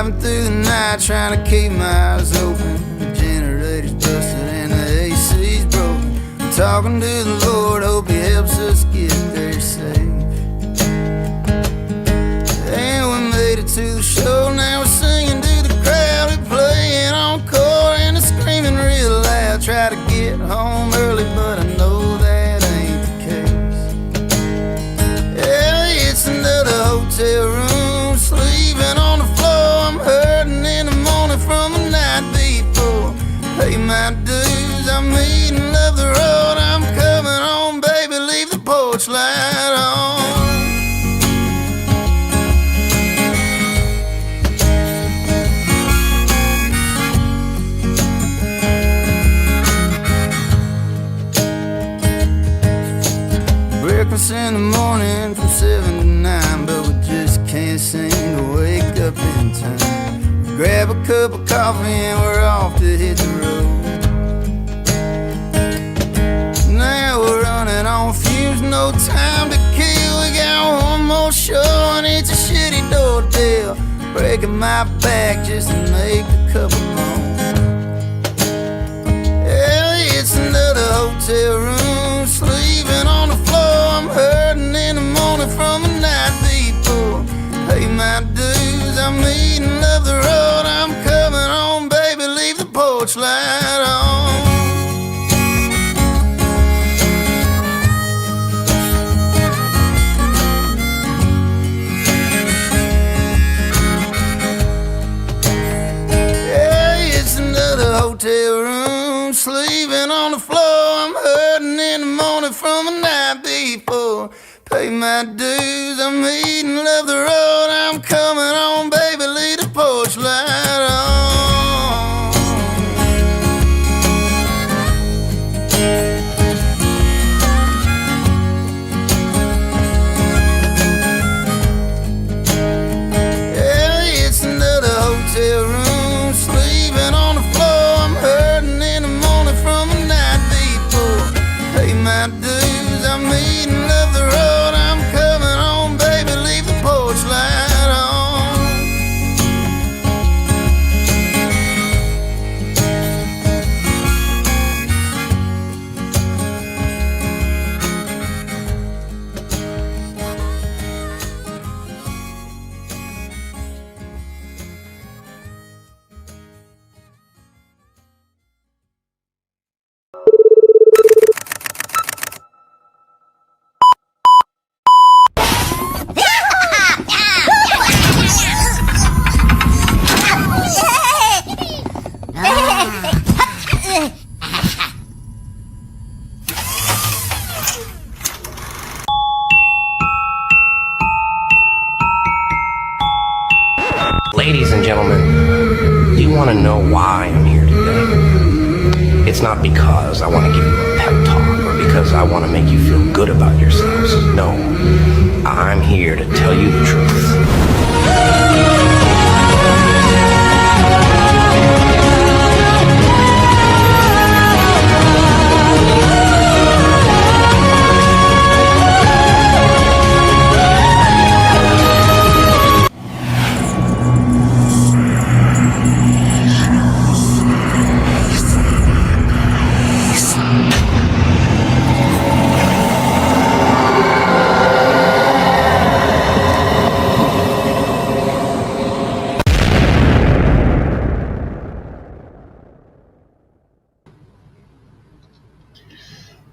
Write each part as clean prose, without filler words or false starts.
driving through the night trying to keep my eyes open. The generator's busted and the AC's broken. I'm talking to the Lord, hope he helps us get there safe. And we made it to the show, now we're singing to the crowd. We're playing encore and they're screaming real loud. Try to get home early, but I know that ain't the case. Yeah, it's another hotel room, sleeping on the floor. I'm hurting in the morning from the night before. Pay my dues, I'm eating, love the road. I'm coming home, baby, leave the porch light on. Breakfast in the morning from 7 to 9, but we just can't seem to wake up in time. We grab a cup of coffee and we're off to hit the road. Now we're running on fumes, no time to kill. We got one more show and it's a shitty door deal. Breaking my back just to make a couple more. Yeah, it's another hotel room, sleeping on the floor. I'm hurting in the morning from the night before. Pay my dues, I'm eating, love the road. I'm coming home, baby, leave the porch light on. Yeah, it's another hotel room, sleeping on the floor. I'm hurting in the morning from the night before. Pay my dues, I'm eating, love the road. I'm coming home, baby, leave the porch light on. Yeah, it's another hotel room, sleeping on the floor. I'm hurting in the morning from the night before. Pay my dues, I'm eating, love the road. I'm coming home, baby, leave the porch light on. Ladies and gentlemen, do you want to know why I'm here today? It's not because I want to give you a pep talk or because I want to make you feel good about yourselves. No, I'm here to tell you the truth.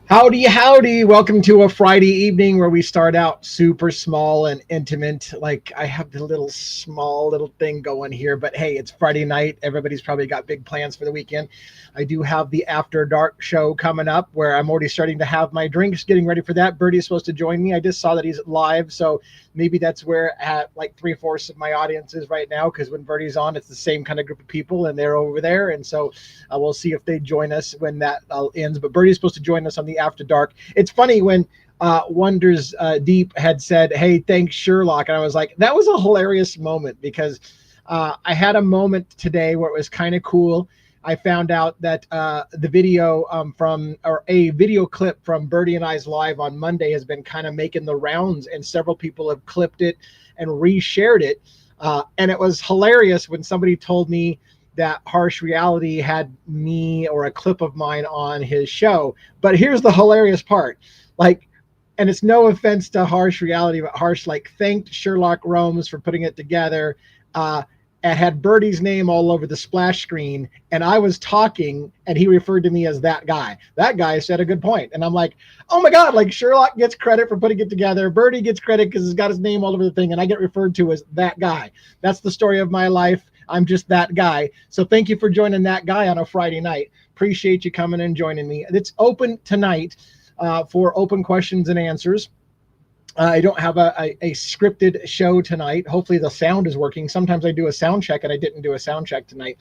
Howdy, howdy. Welcome to a Friday evening where we start out super small and intimate. Like I have the little thing going here, but hey, it's Friday night. Everybody's probably got big plans for the weekend. I do have the After Dark show coming up where I'm already starting to have my drinks, getting ready for that. Birdie is supposed to join me. I just saw that he's live, so maybe that's where at like 3/4 of my audience is right now, because when Birdie's on, it's the same kind of group of people and they're over there. And so we'll see if they join us when that ends. But Birdie's supposed to join us on the After Dark. It's funny when Wonders Deep had said, "Hey, thanks, Sherlock," and I was like, that was a hilarious moment, because I had a moment today where it was kind of cool. I found out that the video a video clip from Birdie and I's live on Monday has been kind of making the rounds, and several people have clipped it and reshared it. And it was hilarious when somebody told me that Harsh Reality had me or a clip of mine on his show. But here's the hilarious part. Like, and it's no offense to Harsh Reality, but Harsh like thanked Sherlock Holmes for putting it together, and had Birdie's name all over the splash screen. And I was talking and he referred to me as that guy. That guy said a good point. And I'm like, oh my God, like Sherlock gets credit for putting it together. Birdie gets credit because he's got his name all over the thing. And I get referred to as that guy. That's the story of my life. I'm just that guy. So thank you for joining that guy on a Friday night. Appreciate you coming and joining me. It's open tonight for open questions and answers. I don't have a scripted show tonight. Hopefully the sound is working. Sometimes I do a sound check and I didn't do a sound check tonight.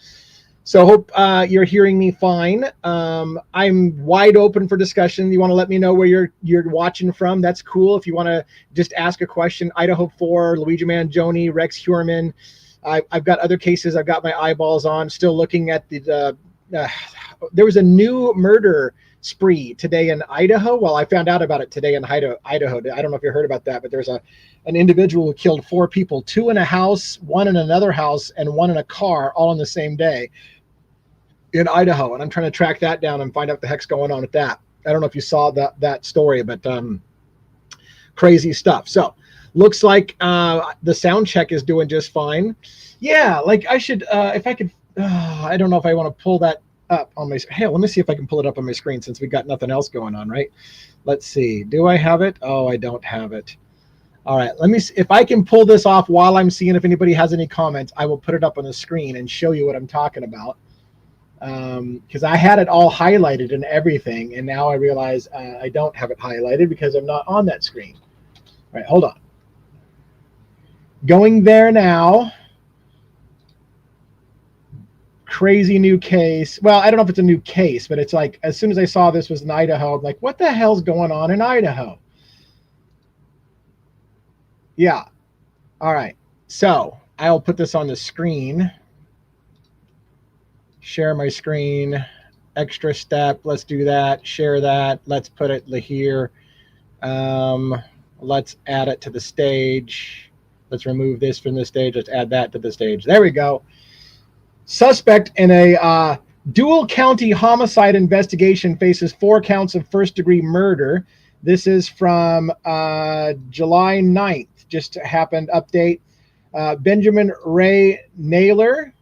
So hope you're hearing me fine. I'm wide open for discussion. You want to let me know where you're watching from? That's cool. If you want to just ask a question, Idaho 4, Luigi Mangione, Rex Heuermann. I've got other cases. I've got my eyeballs on. Still looking at there was a new murder spree today in Idaho. Well, I found out about it today in Idaho. I don't know if you heard about that, but there's an individual who killed 4 people, 2 in a house, 1 in another house, and 1 in a car, all on the same day in Idaho. And I'm trying to track that down and find out what the heck's going on with that. I don't know if you saw that story, but crazy stuff. So looks like the sound check is doing just fine. Yeah, like I should, if I could, I don't know if I want to pull that up on my, hey, let me see if I can pull it up on my screen since we got nothing else going on, right? Let's see. Do I have it? Oh, I don't have it. All right, let me see if I can pull this off while I'm seeing if anybody has any comments. I will put it up on the screen and show you what I'm talking about. Because I had it all highlighted and everything, and now I realize I don't have it highlighted because I'm not on that screen. All right, hold on. Going there now. Crazy new case. Well, I don't know if it's a new case, but it's like as soon as I saw this was in Idaho, I'm like, what the hell's going on in Idaho? Yeah. All right. So I'll put this on the screen. Share my screen. Extra step. Let's do that. Share that. Let's put it here. Let's add it to the stage. Let's remove this from the stage. Let's add that to the stage. There we go. Suspect in a dual county homicide investigation faces 4 counts of first-degree murder. This is from July 9th. Just happened. Update. Benjamin Ray Naylor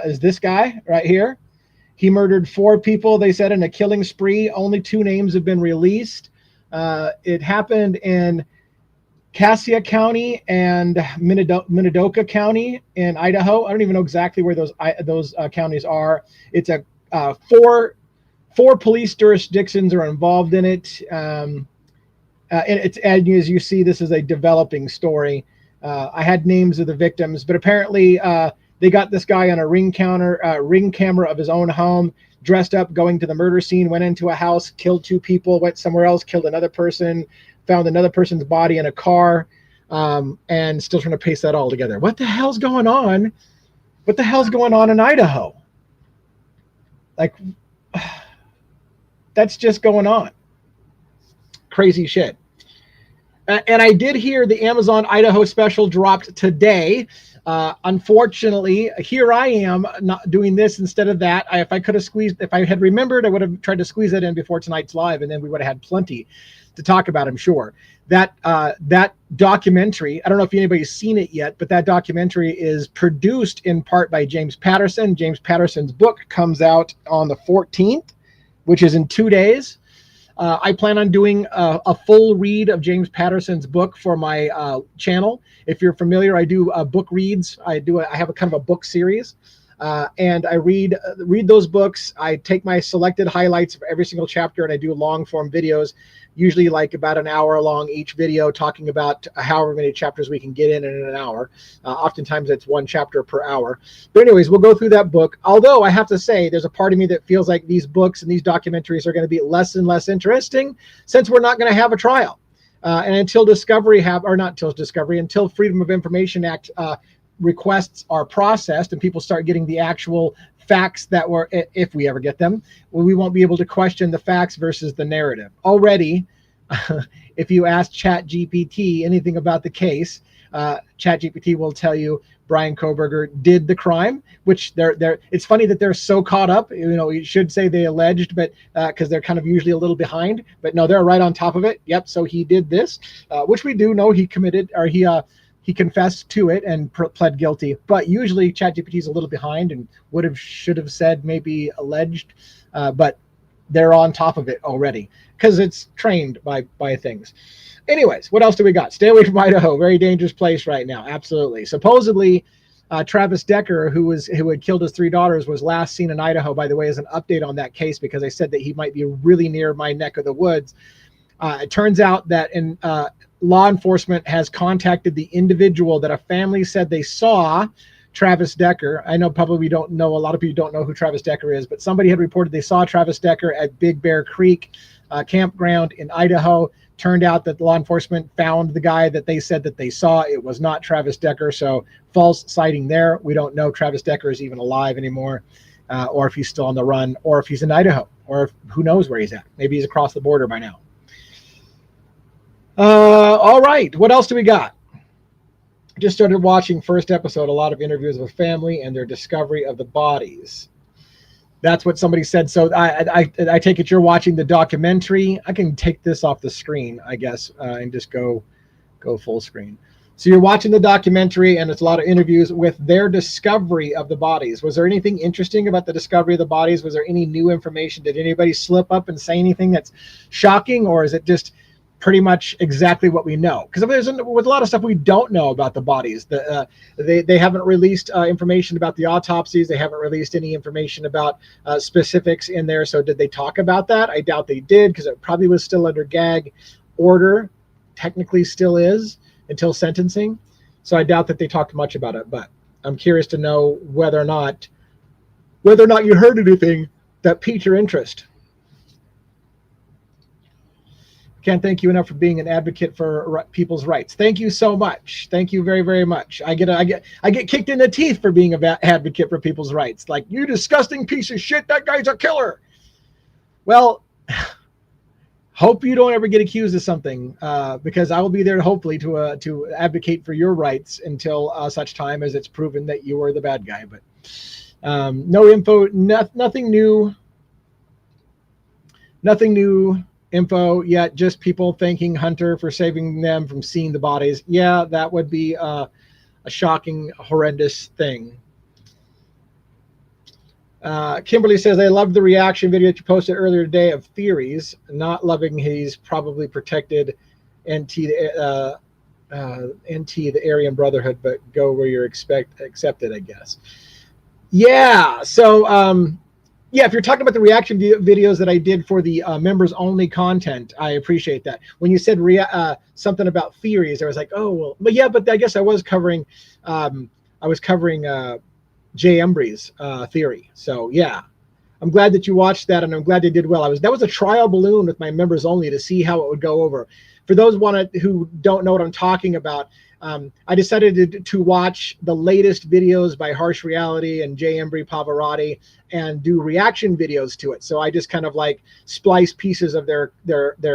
is this guy right here. He murdered 4 people, they said, in a killing spree. Only 2 names have been released. It happened in Cassia County and Minidoka County in Idaho. I don't even know exactly where those counties are. It's a 4 police jurisdictions are involved in it. And as you see, this is a developing story. I had names of the victims, but apparently they got this guy on a ring camera of his own home, dressed up, going to the murder scene, went into a house, killed 2 people, went somewhere else, killed another person, found another person's body in a car, and still trying to paste that all together. What the hell's going on? What the hell's going on in Idaho? Like, that's just going on. Crazy shit. And I did hear the Amazon Idaho special dropped today. Unfortunately, here I am not doing this instead of that. If I had remembered, I would have tried to squeeze that in before tonight's live, and then we would have had plenty to talk about, I'm sure. That documentary, I don't know if anybody's seen it yet, but that documentary is produced in part by James Patterson. James Patterson's book comes out on the 14th, which is in 2 days. I plan on doing a full read of James Patterson's book for my channel. If you're familiar, I do book reads. I have a kind of a book series, and I read those books. I take my selected highlights for every single chapter, and I do long form videos, usually like about an hour long each video, talking about however many chapters we can get in an hour. Oftentimes it's 1 chapter per hour. But anyways, we'll go through that book. Although I have to say, there's a part of me that feels like these books and these documentaries are going to be less and less interesting since we're not going to have a trial. And until Freedom of Information Act requests are processed and people start getting the actual facts that were, if we ever get them, well, we won't be able to question the facts versus the narrative. Already, if you ask ChatGPT anything about the case, ChatGPT will tell you Bryan Kohberger did the crime, which it's funny that they're so caught up. You should say they alleged, but because they're kind of usually a little behind, but no, they're right on top of it. Yep. So he did this, which we do know he committed, or he confessed to it and pled guilty. But usually ChatGPT is a little behind and should have said maybe alleged, but they're on top of it already because it's trained by things. Anyways, what else do we got? Stay away from Idaho. Very dangerous place right now. Absolutely. Supposedly, Travis Decker, who had killed his 3 daughters, was last seen in Idaho, by the way, as an update on that case, because I said that he might be really near my neck of the woods. It turns out that law enforcement has contacted the individual that a family said they saw Travis Decker. I know probably we don't know, a lot of people don't know who Travis Decker is, but somebody had reported they saw Travis Decker at Big Bear Creek campground in Idaho. Turned out that law enforcement found the guy that they said that they saw. It was not Travis Decker, so false sighting there. We don't know Travis Decker is even alive anymore, or if he's still on the run, or if he's in Idaho, or who knows where he's at. Maybe he's across the border by now. All right, what else do we got? Just started watching first episode, a lot of interviews with family and their discovery of the bodies. That's what somebody said. So I take it you're watching the documentary. I can take this off the screen, I guess, and just go full screen. So you're watching the documentary, and it's a lot of interviews with their discovery of the bodies. Was there anything interesting about the discovery of the bodies? Was there any new information? Did anybody slip up and say anything that's shocking, or is it just pretty much exactly what we know? Because there's a lot of stuff we don't know about the bodies. They haven't released information about the autopsies. They haven't released any information about specifics in there. So did they talk about that? I doubt they did, because it probably was still under gag order. Technically still is until sentencing. So I doubt that they talked much about it. But I'm curious to know whether or not you heard anything that piqued your interest. Can't thank you enough for being an advocate for people's rights. Thank you so much. Thank you very, very much. I get kicked in the teeth for being an advocate for people's rights. Like, you disgusting piece of shit, that guy's a killer. Well, hope you don't ever get accused of something, because I will be there hopefully to advocate for your rights until such time as it's proven that you are the bad guy. But no info, nothing new. Nothing new info yet, just people thanking Hunter for saving them from seeing the bodies. Yeah, that would be a shocking, horrendous thing. Kimberly says, I loved the reaction video that you posted earlier today of theories. Not loving he's probably protected NT the Aryan Brotherhood, but go where you're accepted, I guess. Yeah, so yeah, if you're talking about the reaction videos that I did for the members only content, I appreciate that. When you said something about theories, I was like, oh, well, but yeah, but I guess I was covering Jay Embry's theory. So yeah, I'm glad that you watched that, and I'm glad they did well. That was a trial balloon with my members only to see how it would go over. For those who don't know what I'm talking about, I decided to watch the latest videos by Harsh Reality and Jay Embry Pavarotti and do reaction videos to it. So I just kind of like splice pieces of their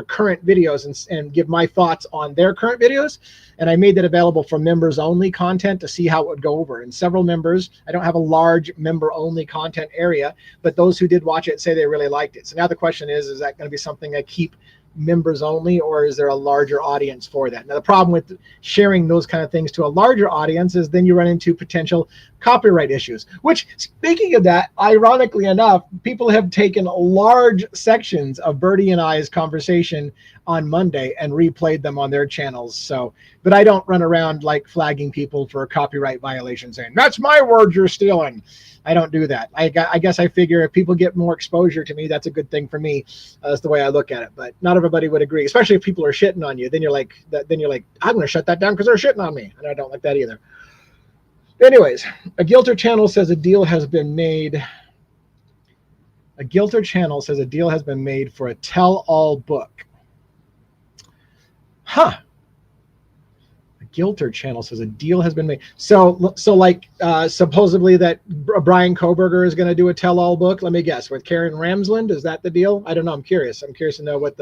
current videos and give my thoughts on their current videos. And I made that available for members only content to see how it would go over. And several members, I don't have a large member only content area, but those who did watch it say they really liked it. So now the question is that going to be something I keep members only, or is there a larger audience for that? Now, the problem with sharing those kind of things to a larger audience is then you run into potential copyright issues, which, speaking of that, ironically enough, people have taken large sections of Bertie and I's conversation on Monday and replayed them on their channels. So, but I don't run around like flagging people for copyright violations saying, that's my word you're stealing. I don't do that. I guess I figure if people get more exposure to me, that's a good thing for me. That's the way I look at it. But not everybody would agree, especially if people are shitting on you. Then you're like, I'm going to shut that down because they're shitting on me. And I don't like that either. Anyways, a Gilter channel says a deal has been made. A Gilter channel says a deal has been made for a tell-all book. Huh. Gilter channel says a deal has been made. So like supposedly that Bryan Kohberger is going to do a tell-all book. Let me guess, with Karen Ramsland. Is that the deal? I don't know. I'm curious. I'm curious to know what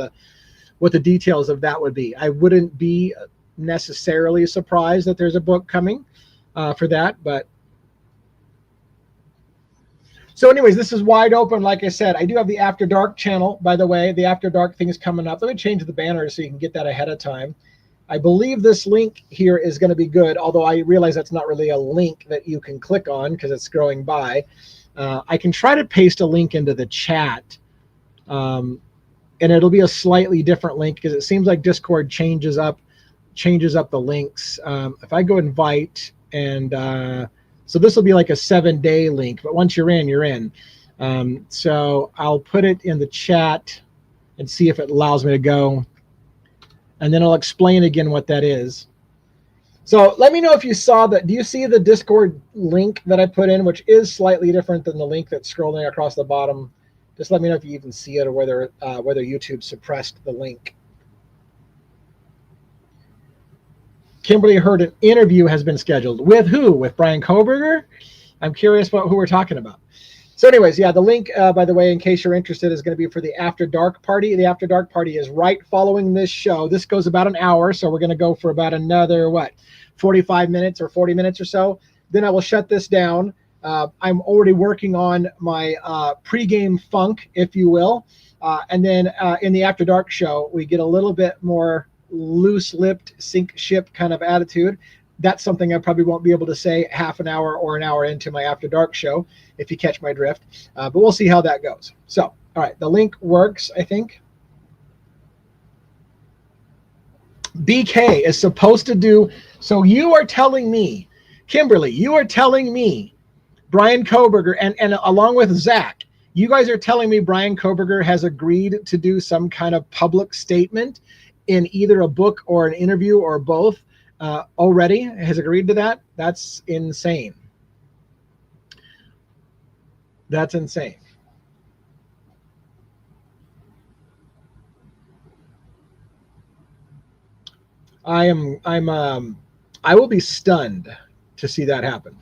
what the details of that would be. I wouldn't be necessarily surprised that there's a book coming for that, but so anyways, this is wide open. Like I said, I do have the After Dark channel, by the way. The After Dark thing is coming up. Let me change the banner so you can get that ahead of time. I believe this link here is going to be good, although I realize that's not really a link that you can click on because it's scrolling by. I can try to paste a link into the chat, and it'll be a slightly different link because it seems like Discord changes up the links. If I go invite, and so this will be like a 7-day link, but once you're in, you're in. So I'll put it in the chat and see if it allows me to go. And then I'll explain again what that is. So let me know if you saw that. Do you see the Discord link that I put in, which is slightly different than the link that's scrolling across the bottom? Just let me know if you even see it or whether YouTube suppressed the link. Kimberly heard an interview has been scheduled. With who? With Brian Kohberger? I'm curious about who we're talking about. So anyways, yeah, the link, by the way, in case you're interested, is going to be for the After Dark party. The After Dark party is right following this show. This goes about an hour, so we're going to go for about another, 45 minutes or 40 minutes or so. Then I will shut this down. I'm already working on my pregame funk, if you will. And then in the After Dark show, we get a little bit more loose-lipped, sink ship kind of attitude. That's something I probably won't be able to say half an hour or an hour into my After Dark show, if you catch my drift. But we'll see how that goes. So, all right, the link works, I think. BK is supposed to do, so you are telling me, Kimberly, you are telling me Brian Kohberger, and along with Zach, you guys are telling me Brian Kohberger has agreed to do some kind of public statement in either a book or an interview or both already, has agreed to that? That's insane. That's insane. I will be stunned to see that happen.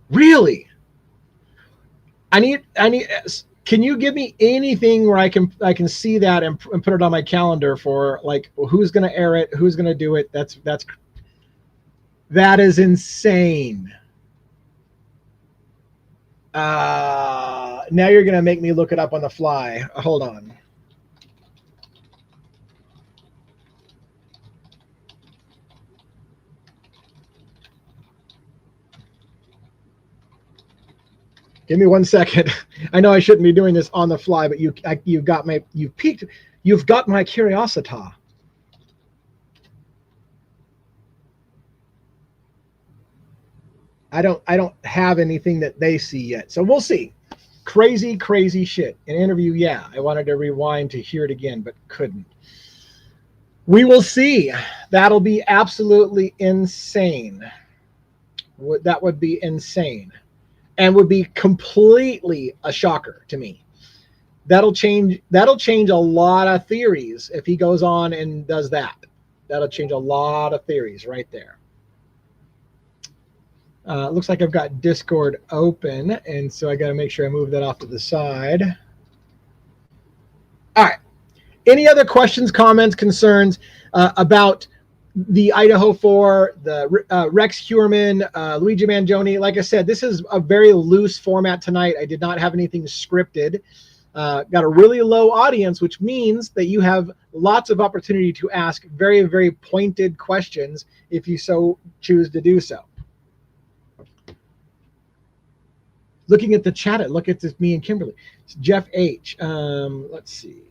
Really? I need, can you give me anything where I can see that and put it on my calendar for, like, who's going to air it, who's going to do it? That is insane. Now you're going to make me look it up on the fly. Hold on. Give me 1 second. I know I shouldn't be doing this on the fly, but you've got my curiosity. I don't have anything that they see yet, so we'll see. Crazy shit. An interview, yeah. I wanted to rewind to hear it again, but couldn't. We will see. That'll be absolutely insane. That would be insane. And would be completely a shocker to me. That'll change a lot of theories if he goes on and does that. That'll change a lot of theories right there. Looks like I've got Discord open, and so I got to make sure I move that off to the side. All right. Any other questions, comments, concerns about the Idaho 4, the Rex Heuermann, Luigi Mangione? Like I said, this is a very loose format tonight. I did not have anything scripted. Got a really low audience, which means that you have lots of opportunity to ask very, very pointed questions if you so choose to do so. Looking at the chat, look at this, me and Kimberly. It's Jeff H. Let's see.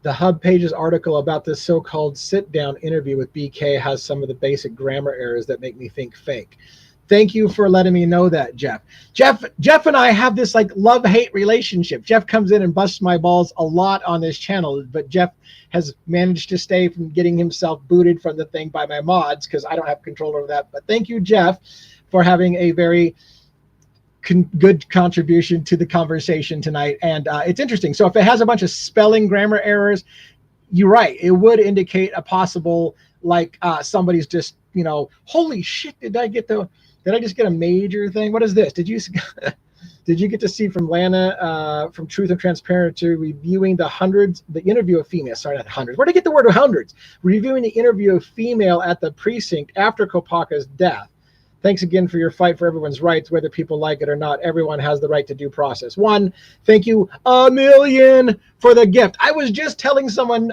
The Hub Pages article about this so-called sit-down interview with BK has some of the basic grammar errors that make me think fake. Thank you for letting me know that, Jeff. Jeff and I have this like love-hate relationship. Jeff comes in and busts my balls a lot on this channel, but Jeff has managed to stay from getting himself booted from the thing by my mods because I don't have control over that. But thank you, Jeff, for having a very good contribution to the conversation tonight. And it's interesting. So if it has a bunch of spelling grammar errors, you're right. It would indicate a possible, like somebody's just, holy shit, did I just get a major thing? What is this? Did you, Did you get to see from Lana from Truth and Transparency reviewing the interview of female? Sorry, not hundreds. Where did I get the word of hundreds? Reviewing the interview of female at the precinct after Kopaka's death. Thanks again for your fight for everyone's rights, whether people like it or not. Everyone has the right to due process. One, thank you a million for the gift. I was just telling someone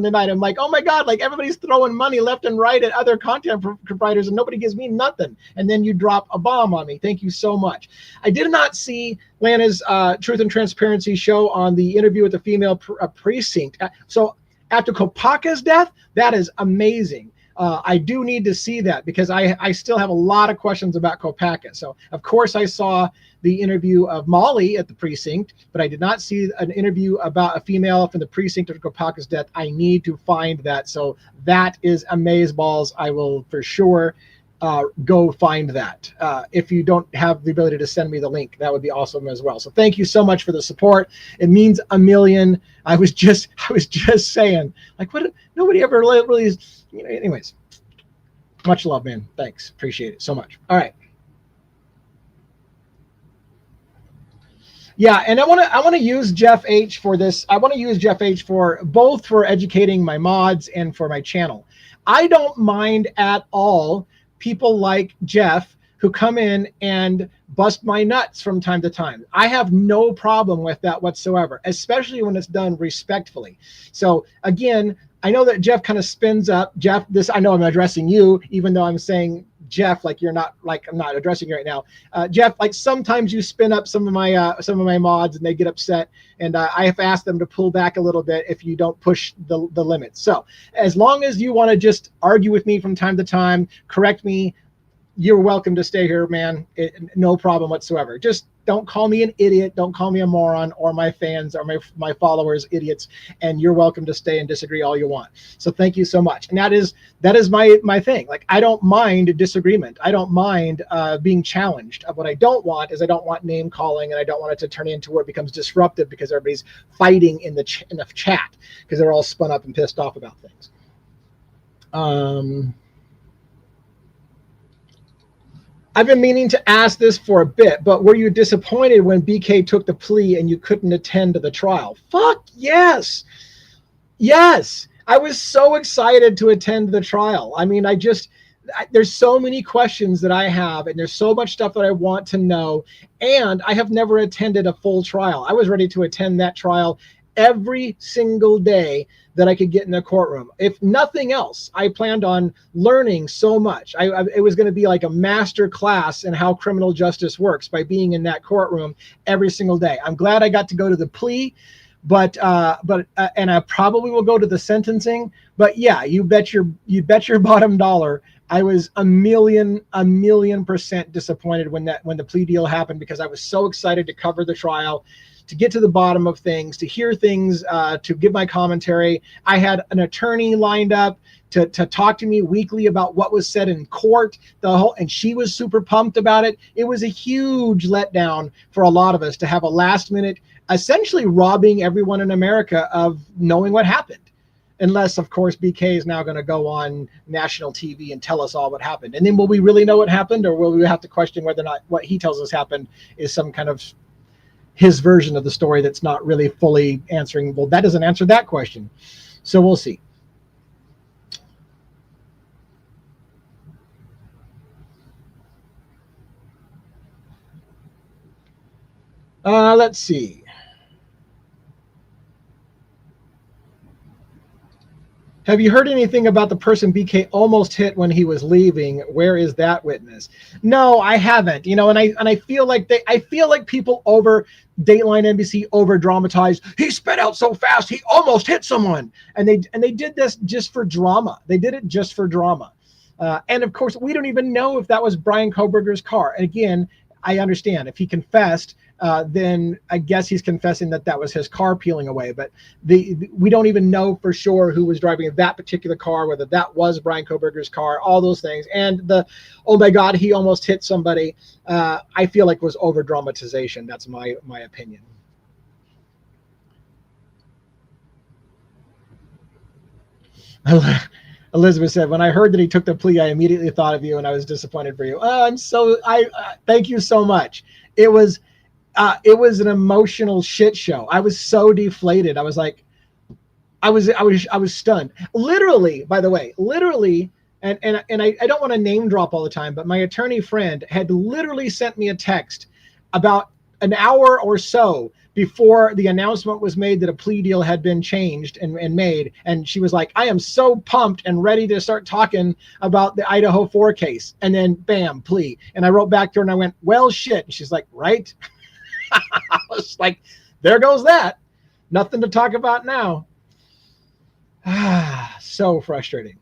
tonight, I'm like, oh my God, like everybody's throwing money left and right at other content providers and nobody gives me nothing. And then you drop a bomb on me. Thank you so much. I did not see Lana's Truth and Transparency show on the interview with the female precinct. So after Kopaka's death, that is amazing. I do need to see that because I still have a lot of questions about Kopaka. So, of course, I saw the interview of Molly at the precinct, but I did not see an interview about a female from the precinct of Kopaka's death. I need to find that. So that is amazeballs. I will for sure go find that. If you don't have the ability to send me the link, that would be awesome as well. So thank you so much for the support. It means a million. I was just saying, like, what? Nobody ever really, anyways, much love, man. Thanks. Appreciate it so much. All right. Yeah, and I want to use Jeff H for this. I want to use Jeff H for both for educating my mods and for my channel. I don't mind at all people like Jeff who come in and bust my nuts from time to time. I have no problem with that whatsoever, especially when it's done respectfully. So again, I know that Jeff kind of spins up. Jeff, I know I'm addressing you, even though I'm saying Jeff, like you're not, like I'm not addressing you right now. Jeff, like sometimes you spin up some of my mods and they get upset, and I have asked them to pull back a little bit if you don't push the limits. So as long as you want to just argue with me from time to time, correct me, you're welcome to stay here, man. No problem whatsoever. Just don't call me an idiot. Don't call me a moron or my fans or my followers idiots. And you're welcome to stay and disagree all you want. So thank you so much. And that is my thing. Like, I don't mind disagreement. I don't mind being challenged. What I don't want is I don't want name calling, and I don't want it to turn into where it becomes disruptive because everybody's fighting in the chat because they're all spun up and pissed off about things. I've been meaning to ask this for a bit, but were you disappointed when BK took the plea and you couldn't attend to the trial? Fuck yes. Yes. I was so excited to attend the trial. I mean, there's so many questions that I have, and there's so much stuff that I want to know. And I have never attended a full trial. I was ready to attend that trial every single day that I could get in the courtroom. If nothing else, I planned on learning so much. It was going to be like a master class in how criminal justice works by being in that courtroom every single day. I'm glad I got to go to the plea, but and I probably will go to the sentencing. But yeah, you bet your bottom dollar, I was a million % disappointed when the plea deal happened, because I was so excited to cover the trial, to get to the bottom of things, to hear things, to give my commentary. I had an attorney lined up to talk to me weekly about what was said in court, and she was super pumped about it. It was a huge letdown for a lot of us to have a last minute, essentially robbing everyone in America of knowing what happened. Unless, of course, BK is now going to go on national TV and tell us all what happened. And then will we really know what happened, or will we have to question whether or not what he tells us happened is some kind of his version of the story that's not really fully answering? Well, that doesn't answer that question. So we'll see. Let's see. Have you heard anything about the person BK almost hit when he was leaving? Where is that witness? No, I haven't. You know, and I feel like people over Dateline NBC over dramatize. He sped out so fast he almost hit someone, and they did this just for drama. They did it just for drama. And of course, we don't even know if that was Brian Kohberger's car. And again, I understand if he confessed, then I guess he's confessing that was his car peeling away. But we don't even know for sure who was driving that particular car, whether that was Brian Kohberger's car, all those things. And oh my God, he almost hit somebody, I feel like was over dramatization. That's my opinion. Elizabeth said, when I heard that he took the plea, I immediately thought of you and I was disappointed for you. Thank you so much. It was an emotional shit show. I was so deflated. I was like, I was stunned. Literally, by the way, and I don't want to name drop all the time, but my attorney friend had literally sent me a text about an hour or so before the announcement was made that a plea deal had been changed and made. And she was like, I am so pumped and ready to start talking about the Idaho 4 case. And then bam, plea. And I wrote back to her and I went, well, shit. And she's like, right? I was like, there goes that. Nothing to talk about now. So frustrating.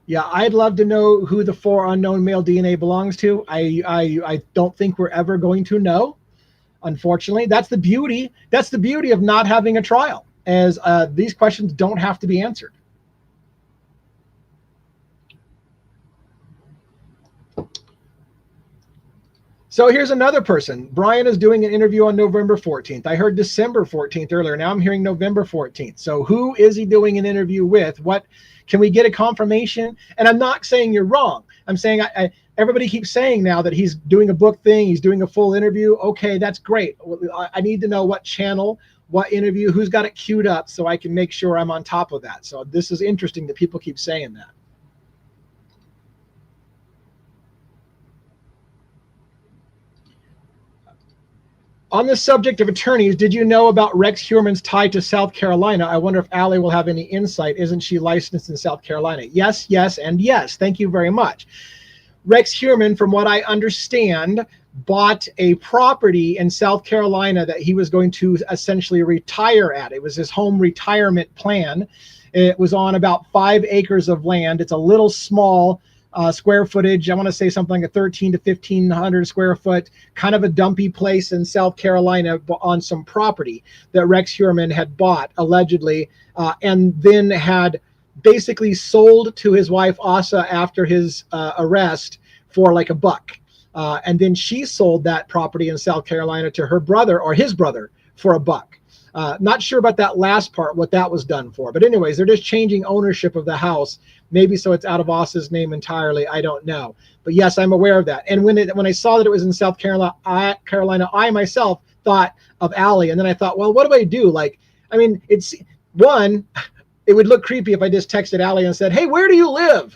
Yeah, I'd love to know who the 4 unknown male DNA belongs to. I don't think we're ever going to know. Unfortunately, that's the beauty. That's the beauty of not having a trial, as these questions don't have to be answered. So here's another person. Brian is doing an interview on November 14th. I heard December 14th earlier. Now I'm hearing November 14th. So who is he doing an interview with? What can we get a confirmation? And I'm not saying you're wrong. I'm saying everybody keeps saying now that he's doing a book thing. He's doing a full interview. Okay, that's great. I need to know what channel, what interview, who's got it queued up so I can make sure I'm on top of that. So this is interesting that people keep saying that. On the subject of attorneys, did you know about Rex Heuermann's tie to South Carolina? I wonder if Allie will have any insight. Isn't she licensed in South Carolina? Yes, yes, and yes. Thank you very much. Rex Heuermann, from what I understand, bought a property in South Carolina that he was going to essentially retire at. It was his home retirement plan. It was on about 5 acres of land. It's a little small. Square footage, I want to say something like a 13 to 1,500 square foot, kind of a dumpy place in South Carolina on some property that Rex Heuermann had bought, allegedly, and then had basically sold to his wife, Asa, after his arrest for like $1. And then she sold that property in South Carolina to her brother or his brother for $1. Not sure about that last part, what that was done for. But anyways, they're just changing ownership of the house. Maybe so it's out of Asa's name entirely. I don't know. But yes, I'm aware of that. And when I saw that it was in South Carolina, I myself thought of Allie. And then I thought, well, what do I do? Like, I mean, it's one, it would look creepy if I just texted Allie and said, hey, where do you live?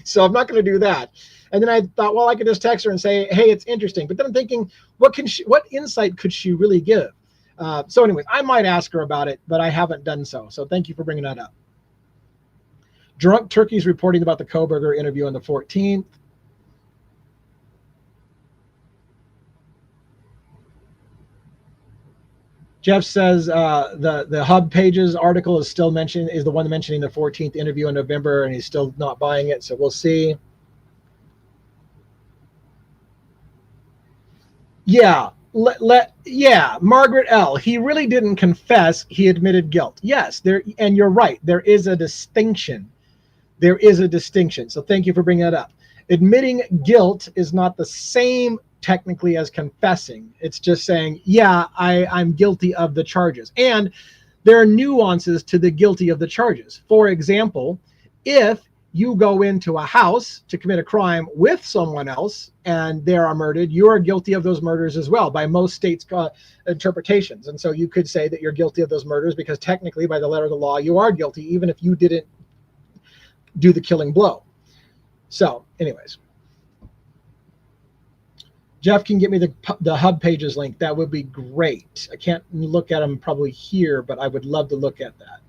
So I'm not going to do that. And then I thought, well, I could just text her and say, hey, it's interesting. But then I'm thinking, what insight could she really give? So anyways, I might ask her about it, but I haven't done so. So thank you for bringing that up. Drunk Turkey's reporting about the Kohberger interview on the 14th. Jeff says the Hub Pages article is the one mentioning the 14th interview in November, and he's still not buying it. So we'll see. Yeah. Margaret L. He really didn't confess. He admitted guilt. Yes, and you're right. There is a distinction. There is a distinction. So thank you for bringing that up. Admitting guilt is not the same technically as confessing. It's just saying, yeah, I'm guilty of the charges. And there are nuances to the guilty of the charges. For example, if you go into a house to commit a crime with someone else and they are murdered, you are guilty of those murders as well by most states' interpretations. And so you could say that you're guilty of those murders because technically by the letter of the law, you are guilty even if you didn't do the killing blow. So anyways, Jeff can get me the Hub Pages link. That would be great. I can't look at them probably here, but I would love to look at that.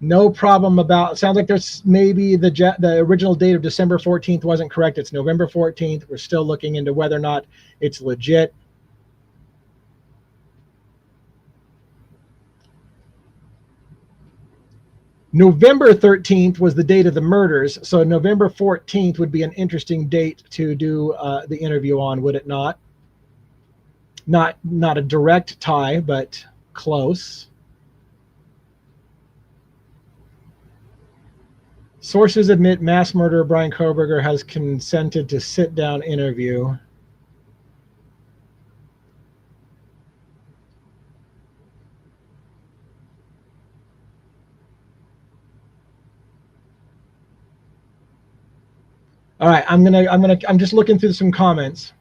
No problem about, sounds like there's maybe the original date of December 14th wasn't correct. It's November 14th. We're still looking into whether or not it's legit. November 13th was the date of the murders. So November 14th would be an interesting date to do the interview on, would it not? Not a direct tie, but close. Sources admit mass murderer Brian Kohberger has consented to sit-down interview. All right, I'm just looking through some comments.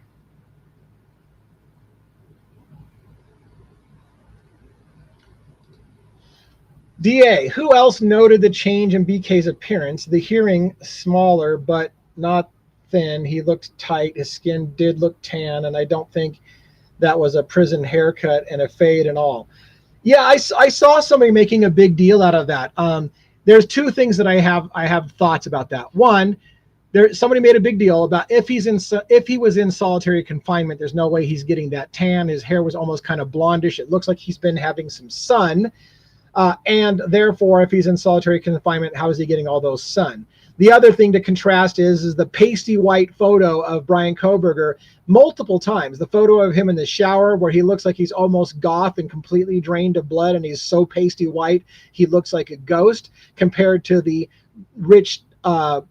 DA, who else noted the change in BK's appearance? The hearing smaller, but not thin. He looked tight. His skin did look tan, and I don't think that was a prison haircut and a fade and all. Yeah, I saw somebody making a big deal out of that. There's two things that I have thoughts about that. One, somebody made a big deal about if he was in solitary confinement, there's no way he's getting that tan. His hair was almost kind of blondish. It looks like he's been having some sun. And therefore, if he's in solitary confinement, how is he getting all those sun? The other thing to contrast is the pasty white photo of Brian Kohberger multiple times. The photo of him in the shower where he looks like he's almost goth and completely drained of blood, and he's so pasty white he looks like a ghost, compared to the rich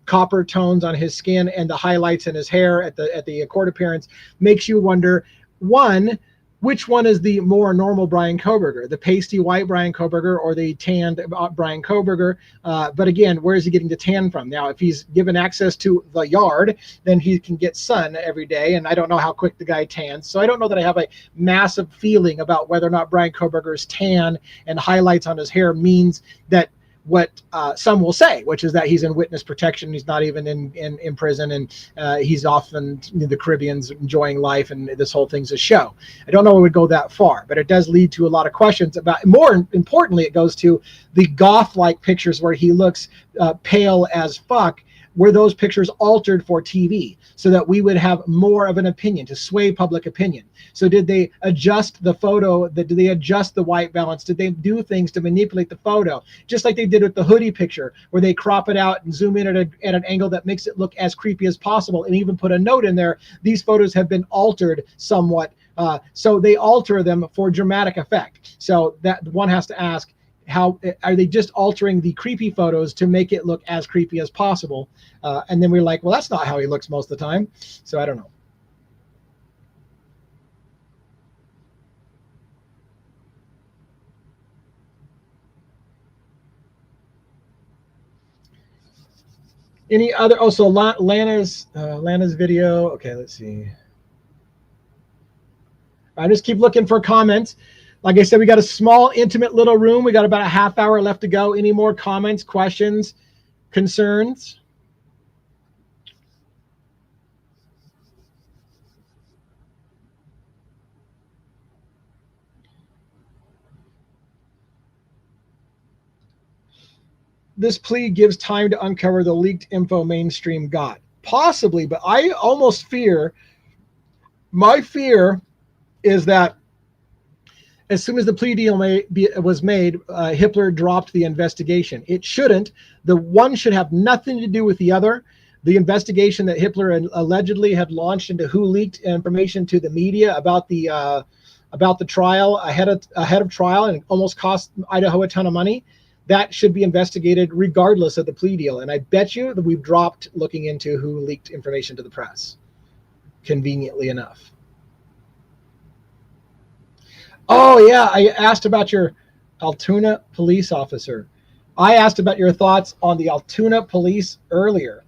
copper tones on his skin and the highlights in his hair at the court appearance. Makes you wonder, one, which one is the more normal Brian Kohberger, the pasty white Brian Kohberger or the tanned Brian Kohberger? But again, where is he getting the tan from? Now, if he's given access to the yard, then he can get sun every day. And I don't know how quick the guy tans. So I don't know that I have a massive feeling about whether or not Brian Kohberger's tan and highlights on his hair means that what some will say, which is that he's in witness protection. He's not even in prison, and he's often in the Caribbean's enjoying life, and this whole thing's a show. I don't know it would go that far, but it does lead to a lot of questions about, more importantly, it goes to the goth-like pictures where he looks pale as fuck. Were those pictures altered for TV so that we would have more of an opinion, to sway public opinion? So did they adjust the photo? Did they adjust the white balance? Did they do things to manipulate the photo? Just like they did with the hoodie picture, where they crop it out and zoom in at an angle that makes it look as creepy as possible, and even put a note in there. These photos have been altered somewhat. So they alter them for dramatic effect. So that one has to ask, how are they just altering the creepy photos to make it look as creepy as possible? And then we're like, well, that's not how he looks most of the time. So I don't know. Any other? Oh, so Lana's video. Okay, let's see. I just keep looking for comments. Like I said, we got a small, intimate little room. We got about a half hour left to go. Any more comments, questions, concerns? This plea gives time to uncover the leaked info mainstream got. Possibly, but I almost fear, my fear is that as soon as the plea deal was made, Hitler dropped the investigation. It shouldn't. The one should have nothing to do with the other. The investigation that Hitler allegedly had launched into who leaked information to the media about the trial ahead of trial, and it almost cost Idaho a ton of money, that should be investigated regardless of the plea deal. And I bet you that we've dropped looking into who leaked information to the press, conveniently enough. Oh, yeah, I asked about your Altoona police officer. I asked about your thoughts on the Altoona police earlier.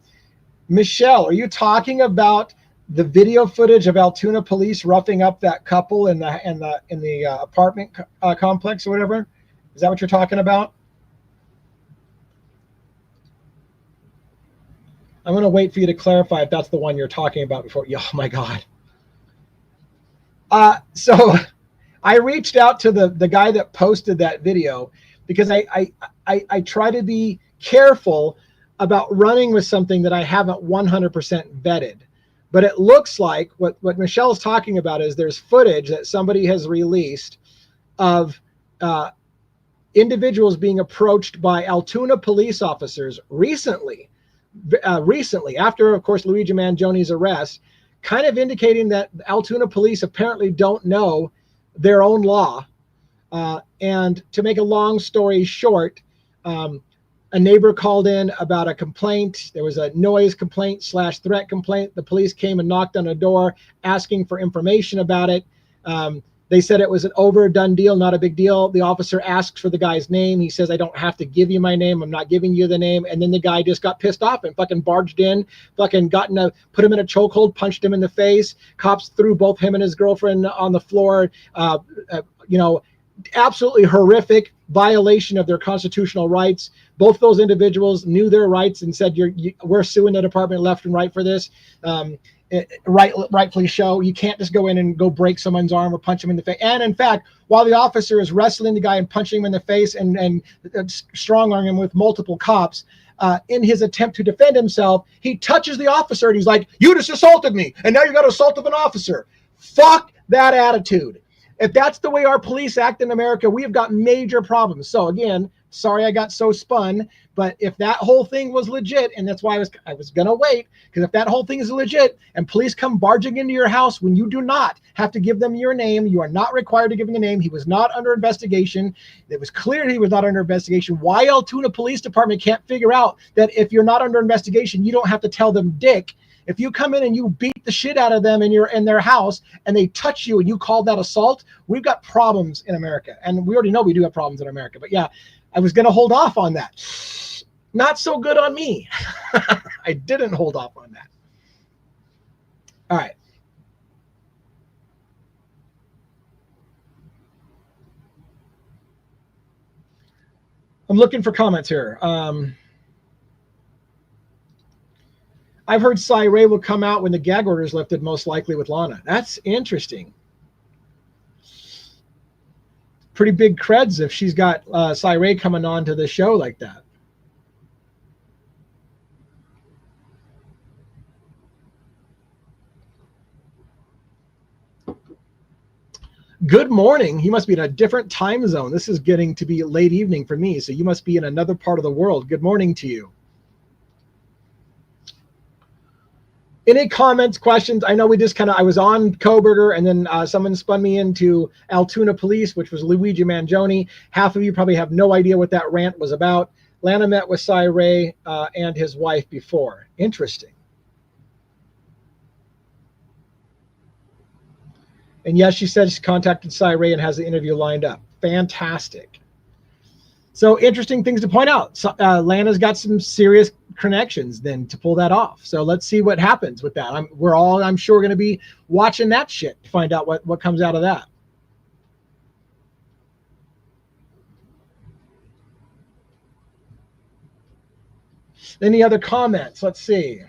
Michelle, are you talking about the video footage of Altoona police roughing up that couple in the apartment complex or whatever? Is that what you're talking about? I'm going to wait for you to clarify if that's the one you're talking about before. Oh, my God. So I reached out to the guy that posted that video because I try to be careful about running with something that I haven't 100% vetted. But it looks like what Michelle's talking about is there's footage that somebody has released of individuals being approached by Altoona police officers recently, after, of course, Luigi Mangioni's arrest, kind of indicating that Altoona police apparently don't know their own law. And to make a long story short, a neighbor called in about a complaint. There was a noise complaint / threat complaint. The police came and knocked on a door asking for information about it. They said it was an overdone deal, not a big deal. The officer asks for the guy's name. He says, I don't have to give you my name. I'm not giving you the name. And then the guy just got pissed off and fucking barged in, put him in a chokehold, punched him in the face. Cops threw both him and his girlfriend on the floor. Absolutely horrific violation of their constitutional rights. Both those individuals knew their rights and said, we're suing the department left and right for this. Rightfully so. You can't just go in and go break someone's arm or punch him in the face. And in fact, while the officer is wrestling the guy and punching him in the face and strong-arming him with multiple cops, in his attempt to defend himself, he touches the officer and he's like, you just assaulted me, and now you got assault of an officer. Fuck that attitude. If that's the way our police act in America, we have got major problems. So again, sorry I got so spun, but if that whole thing was legit, and that's why I was going to wait, because if that whole thing is legit and police come barging into your house when you do not have to give them your name, you are not required to give him a name. He was not under investigation. It was clear he was not under investigation. Why Altoona Police Department can't figure out that if you're not under investigation, you don't have to tell them dick. If you come in and you beat the shit out of them in their house and they touch you and you call that assault, we've got problems in America. And we already know we do have problems in America. But yeah, I was going to hold off on that. Not so good on me. I didn't hold off on that. All right. I'm looking for comments here. I've heard Cy Ray will come out when the gag order is lifted, most likely with Lana. That's interesting. Pretty big creds if she's got Cy Ray coming on to the show like that. Good morning. You must be in a different time zone. This is getting to be late evening for me, so you must be in another part of the world. Good morning to you. Any comments, questions? I know we just I was on Kohberger, and then someone spun me into Altoona Police, which was Luigi Mangione. Half of you probably have no idea what that rant was about. Lana met with Cy Ray and his wife before. Interesting. And yes, she said she contacted Cy Ray and has the interview lined up. Fantastic. So interesting things to point out. So, Lana's got some serious connections then to pull that off. So let's see what happens with that. I'm sure going to be watching that shit to find out what comes out of that. Any other comments? Let's see.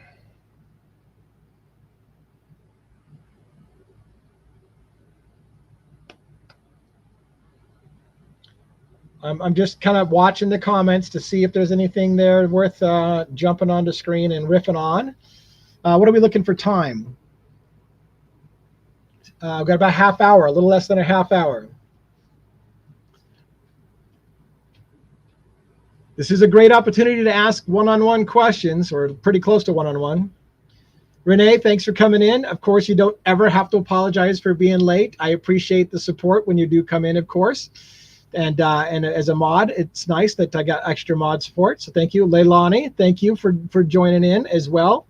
I'm just kind of watching the comments to see if there's anything there worth jumping onto screen and riffing on. What are we looking for time? We've got about a half hour, a little less than a half hour. This is a great opportunity to ask one-on-one questions, or pretty close to one-on-one. Renee, thanks for coming in. Of course, you don't ever have to apologize for being late. I appreciate the support when you do come in, of course. And as a mod, it's nice that I got extra mod support. So thank you. Leilani, thank you for joining in as well.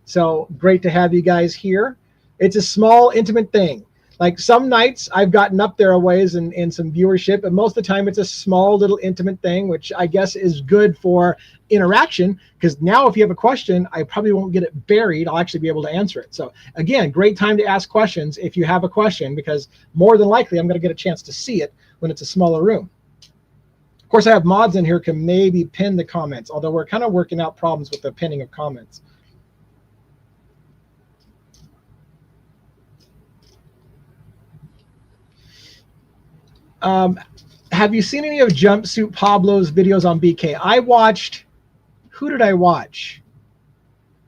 So great to have you guys here. It's a small, intimate thing. Like some nights I've gotten up there a ways and some viewership, but most of the time it's a small little intimate thing, which I guess is good for interaction, because now if you have a question, I probably won't get it buried. I'll actually be able to answer it. So again, great time to ask questions if you have a question, because more than likely I'm going to get a chance to see it when it's a smaller room. Of course, I have mods in here can maybe pin the comments, although we're kind of working out problems with the pinning of comments. Have you seen any of Jumpsuit Pablo's videos on BK? I watched, who did I watch?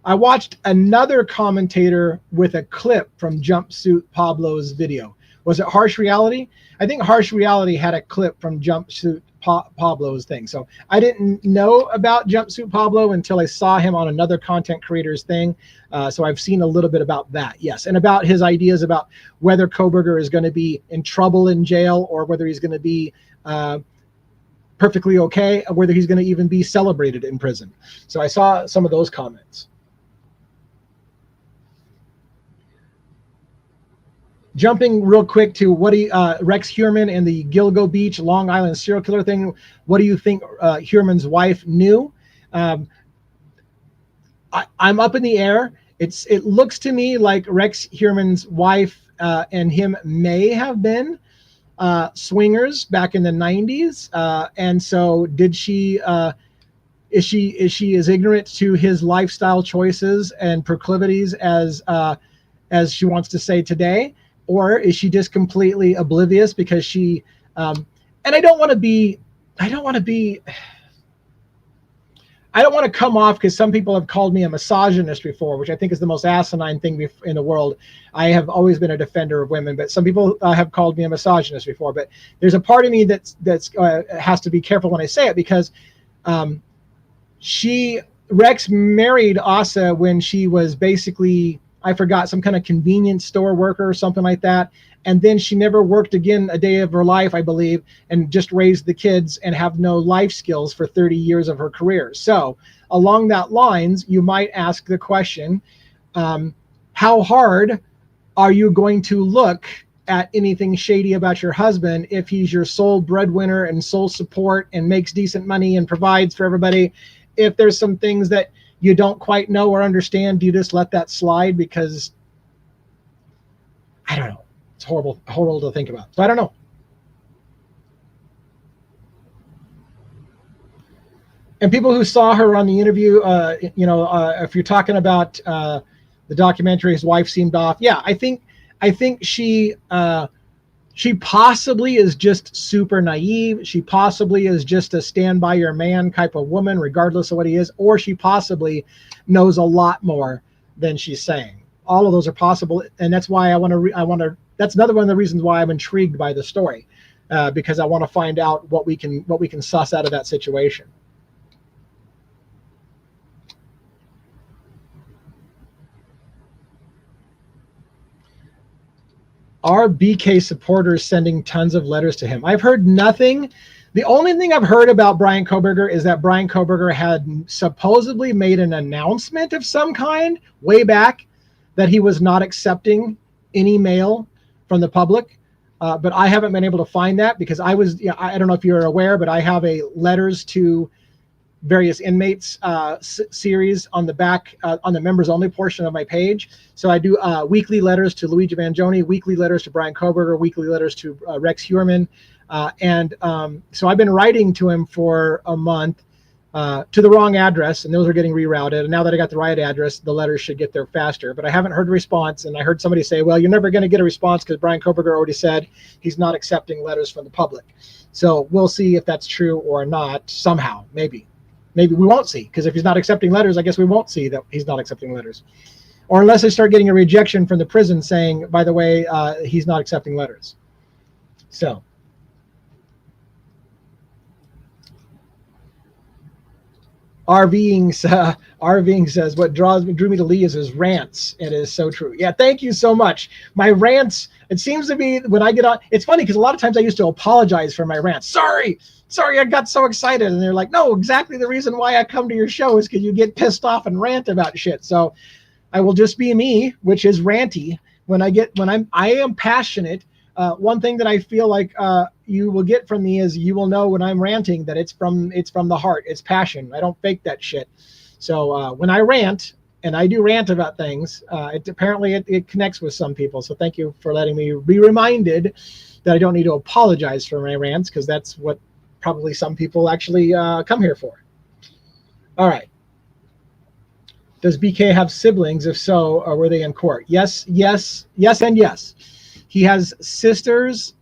I watched another commentator with a clip from Jumpsuit Pablo's video. Was it Harsh Reality? I think Harsh Reality had a clip from Jumpsuit Pablo's thing. So I didn't know about Jumpsuit Pablo until I saw him on another content creator's thing. So I've seen a little bit about that, yes. And about his ideas about whether Kohberger is going to be in trouble in jail, or whether he's going to be perfectly okay, or whether he's going to even be celebrated in prison. So I saw some of those comments. jumping real quick to what do you, Rex Heuermann and the Gilgo Beach, Long Island serial killer thing. What do you think Heuermann's wife knew? I'm up in the air. It looks to me like Rex Heuermann's wife and him may have been swingers back in the 90s. And so did she, is she as ignorant to his lifestyle choices and proclivities as she wants to say today? Or is she just completely oblivious because she, and I don't want to come off, because some people have called me a misogynist before, which I think is the most asinine thing in the world. I have always been a defender of women, but some people have called me a misogynist before. But there's a part of me that's has to be careful when I say it, because Rex married Asa when she was basically, I forgot, some kind of convenience store worker or something like that. And then she never worked again a day of her life, I believe, and just raised the kids and have no life skills for 30 years of her career. So along that lines, you might ask the question, how hard are you going to look at anything shady about your husband if he's your sole breadwinner and sole support and makes decent money and provides for everybody? If there's some things that you don't quite know or understand, do you just let that slide? Because I don't know. It's horrible to think about. So I don't know. And people who saw her on the interview, if you're talking about the documentary, his wife seemed off. Yeah, I think she possibly is just super naive. She possibly is just a stand by your man type of woman, regardless of what he is, or she possibly knows a lot more than she's saying. All of those are possible, and that's why I want to. That's another one of the reasons why I'm intrigued by the story, because I want to find out what we can suss out of that situation. Are BK supporters sending tons of letters to him? I've heard nothing. The only thing I've heard about Brian Kohberger is that Brian Kohberger had supposedly made an announcement of some kind way back that he was not accepting any mail from the public. But I haven't been able to find that, because I don't know if you're aware, but I have a letters to various inmates series on the back, on the members only portion of my page. So I do weekly letters to Luigi Mangione, weekly letters to Brian Kohberger, weekly letters to Rex Heuermann. So I've been writing to him for a month to the wrong address, and those are getting rerouted. And now that I got the right address, the letters should get there faster. But I haven't heard a response. And I heard somebody say, well, you're never going to get a response because Brian Kohberger already said he's not accepting letters from the public. So we'll see if that's true or not somehow, maybe. Maybe we won't see, because if he's not accepting letters, I guess we won't see that he's not accepting letters. Or unless I start getting a rejection from the prison saying, by the way, he's not accepting letters. So. RVing says, what drew me to Lee is his rants. It is so true. Yeah, thank you so much. My rants, it seems to be when I get on, it's funny because a lot of times I used to apologize for my rants. Sorry, I got so excited. And they're like, no, exactly the reason why I come to your show is because you get pissed off and rant about shit. So I will just be me, which is ranty. I am passionate. One thing that I feel like you will get from me is you will know when I'm ranting that it's from the heart. It's passion. I don't fake that shit. So when I rant, and I do rant about things, it connects with some people. So thank you for letting me be reminded that I don't need to apologize for my rants, because that's what probably some people actually come here for. All right. Does BK have siblings? If so, or were they in court? Yes, and yes. He has sisters,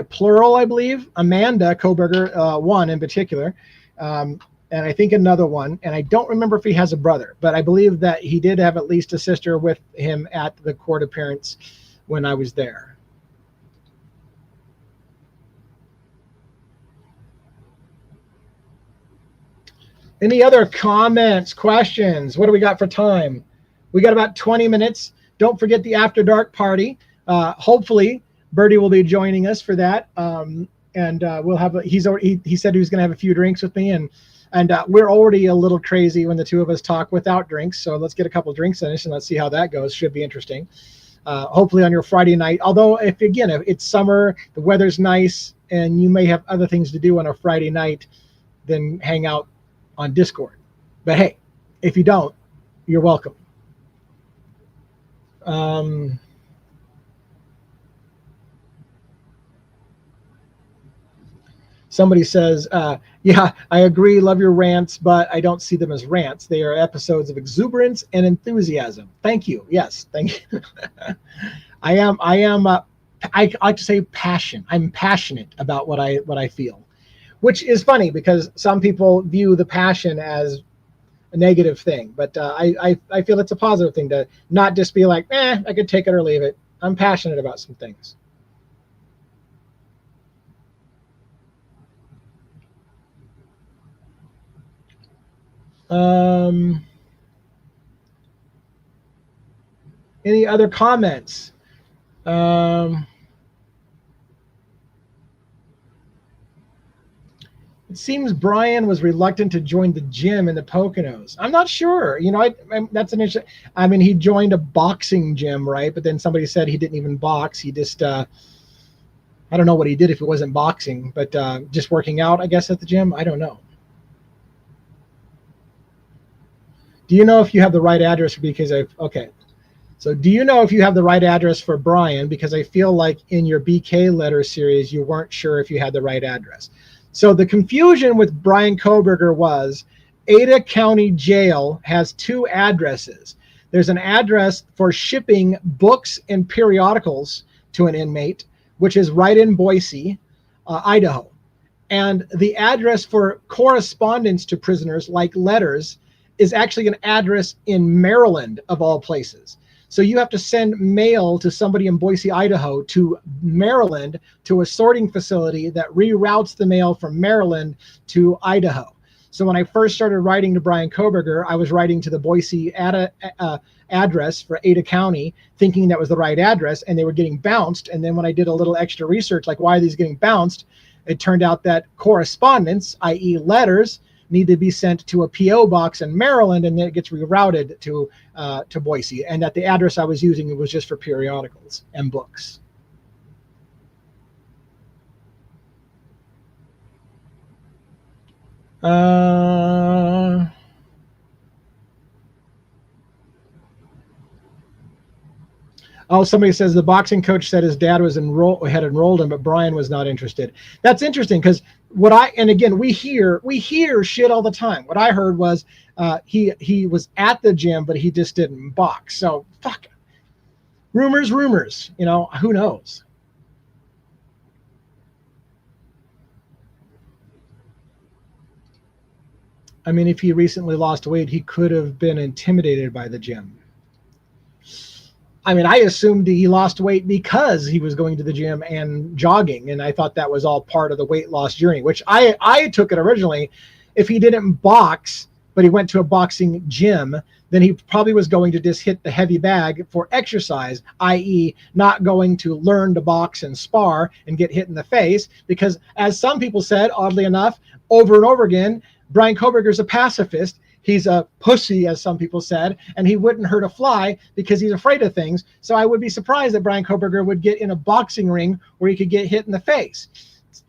plural, I believe. Amanda Kohberger, one in particular, and I think another one. And I don't remember if he has a brother, but I believe that he did have at least a sister with him at the court appearance when I was there. Any other comments, questions? What do we got for time? We got about 20 minutes. Don't forget the After Dark party. Hopefully Bertie will be joining us for that. We'll have he said he was going to have a few drinks with me, and we're already a little crazy when the two of us talk without drinks. So let's get a couple drinks in us and let's see how that goes. Should be interesting. hopefully on your Friday night. Although if it's summer, the weather's nice, and you may have other things to do on a Friday night than hang out on Discord. But hey, if you don't, you're welcome. Somebody says, yeah, I agree, love your rants, but I don't see them as rants. They are episodes of exuberance and enthusiasm. Thank you. Yes, thank you. I like to say passion. I'm passionate about what I feel, which is funny because some people view the passion as a negative thing, but I feel it's a positive thing to not just be like, I could take it or leave it. I'm passionate about some things. Any other comments? It seems Brian was reluctant to join the gym in the Poconos. I'm not sure. That's an issue. I mean, he joined a boxing gym, right? But then somebody said he didn't even box. He just, I don't know what he did if it wasn't boxing, but just working out, I guess, at the gym. I don't know. Do you know if you have the right address? Because okay. So do you know if you have the right address for Brian? Because I feel like in your BK letter series, you weren't sure if you had the right address. So the confusion with Brian Koberger was Ada County Jail has two addresses. There's an address for shipping books and periodicals to an inmate, which is right in Boise, Idaho. And the address for correspondence to prisoners, like letters, is actually an address in Maryland, of all places. So you have to send mail to somebody in Boise, Idaho, to Maryland, to a sorting facility that reroutes the mail from Maryland to Idaho. So when I first started writing to Brian Koberger, I was writing to the Boise address for Ada County, thinking that was the right address, and they were getting bounced. And then when I did a little extra research, like why are these getting bounced, it turned out that correspondence, i.e. letters, need to be sent to a P.O. box in Maryland, and then it gets rerouted to Boise. And that the address I was using, it was just for periodicals and books. Oh, somebody says the boxing coach said his dad had enrolled him, but Brian was not interested. That's interesting because we hear shit all the time. What I heard was he was at the gym, but he just didn't box. So fuck. Rumors. Who knows? I mean, if he recently lost weight, he could have been intimidated by the gym. I mean, I assumed he lost weight because he was going to the gym and jogging, and I thought that was all part of the weight loss journey, which I took it originally. If he didn't box, but he went to a boxing gym, then he probably was going to just hit the heavy bag for exercise, i.e. not going to learn to box and spar and get hit in the face, because as some people said, oddly enough, over and over again, Brian Koberger's a pacifist. He's a pussy, as some people said, and he wouldn't hurt a fly because he's afraid of things. So I would be surprised that Brian Koberger would get in a boxing ring where he could get hit in the face.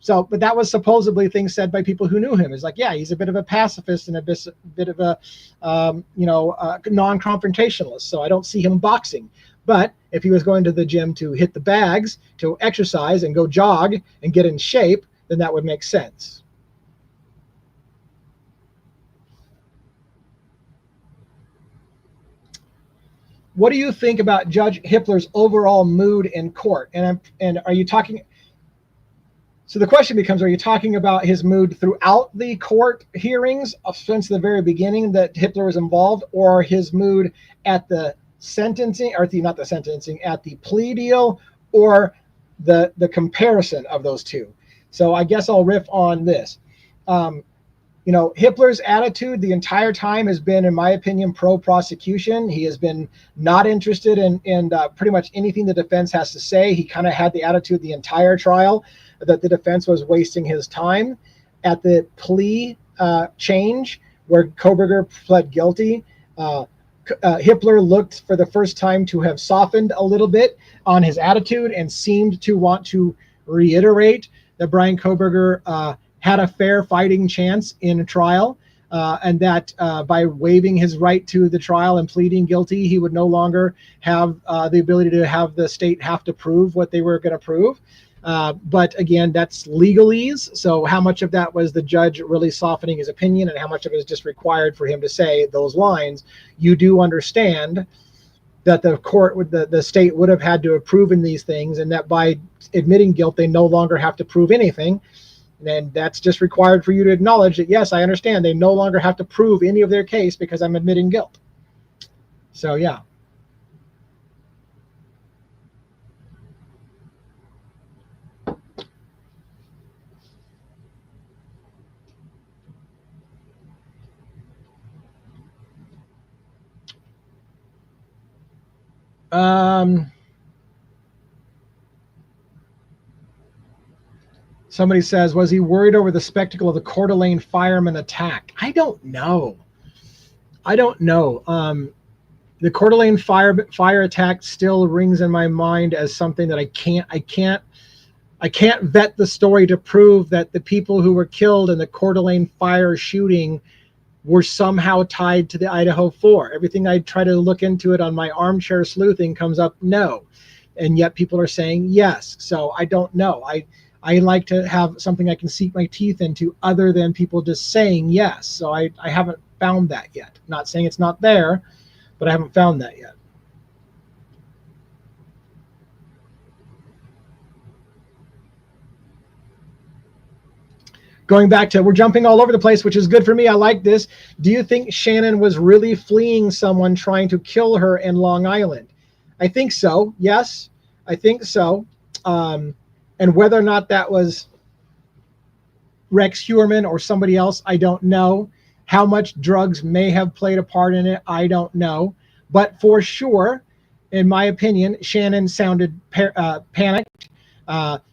So, but that was supposedly things said by people who knew him. It's like, yeah, he's a bit of a pacifist and a bit of a, non-confrontationalist. So I don't see him boxing. But if he was going to the gym to hit the bags, to exercise and go jog and get in shape, then that would make sense. What do you think about Judge Hippler's overall mood in court? And are you talking? So the question becomes: are you talking about his mood throughout the court hearings since the very beginning that Hippler was involved, or his mood at the sentencing, or not the sentencing, at the plea deal, or the comparison of those two? So I guess I'll riff on this. Hippler's attitude the entire time has been, in my opinion, pro-prosecution. He has been not interested in pretty much anything the defense has to say. He kind of had the attitude the entire trial that the defense was wasting his time. At the plea change, where Koberger pled guilty, Hitler looked for the first time to have softened a little bit on his attitude and seemed to want to reiterate that Brian Kohberger had a fair fighting chance in a trial, and that by waiving his right to the trial and pleading guilty, he would no longer have the ability to have the state have to prove what they were going to prove. But again, that's legalese. So how much of that was the judge really softening his opinion, and how much of it is just required for him to say those lines? You do understand that the court would, the state would have had to have proven these things, and that by admitting guilt, they no longer have to prove anything. And that's just required for you to acknowledge that, yes, I understand they no longer have to prove any of their case because I'm admitting guilt. So, yeah. Somebody says, was he worried over the spectacle of the Coeur d'Alene fireman attack? I don't know. The Coeur d'Alene fire attack still rings in my mind as something that I can't vet the story to prove that the people who were killed in the Coeur d'Alene fire shooting were somehow tied to the Idaho 4. Everything I try to look into it on my armchair sleuthing comes up no. And yet people are saying yes. So I don't know. I like to have something I can sink my teeth into other than people just saying yes. So I haven't found that yet. Not saying it's not there, but I haven't found that yet. Going back to, we're jumping all over the place, which is good for me. I like this. Do you think Shannon was really fleeing someone trying to kill her in Long Island? I think so. Yes, I think so. And whether or not that was Rex Heuermann or somebody else, I don't know. How much drugs may have played a part in it, I don't know. But for sure, in my opinion, Shannon sounded panicked.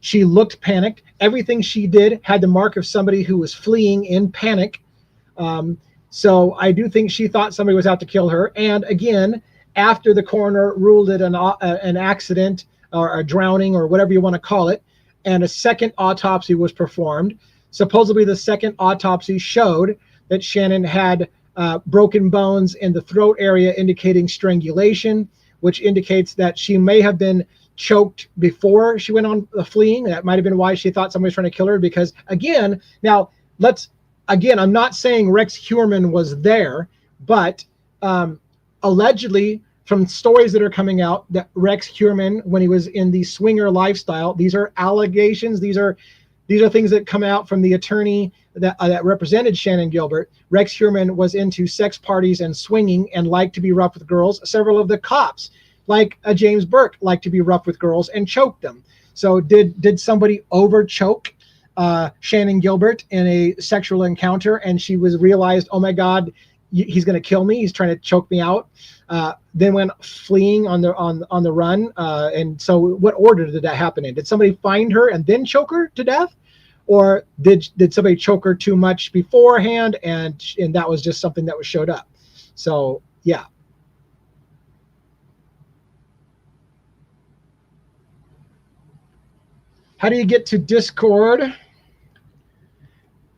She looked panicked. Everything she did had the mark of somebody who was fleeing in panic. So I do think she thought somebody was out to kill her. And again, after the coroner ruled it an accident or a drowning or whatever you want to call it, and a second autopsy was performed, supposedly the second autopsy showed that Shannon had broken bones in the throat area, indicating strangulation, which indicates that she may have been choked before she went on fleeing. That might have been why she thought somebody was trying to kill her, because again, I'm not saying Rex Heuermann was there, but allegedly from stories that are coming out that Rex Heuermann, when he was in the swinger lifestyle, these are allegations, these are things that come out from the attorney that represented Shannon Gilbert. Rex Heuermann was into sex parties and swinging and liked to be rough with girls. Several of the cops, like James Burke, liked to be rough with girls and choke them. So did somebody over choke Shannon Gilbert in a sexual encounter, and she was realized, oh my God, he's going to kill me, he's trying to choke me out, then went fleeing on the run, and so what order did that happen in? Did somebody find her and then choke her to death, or did somebody choke her too much beforehand, and that was just something that was showed up? So yeah. How do you get to Discord?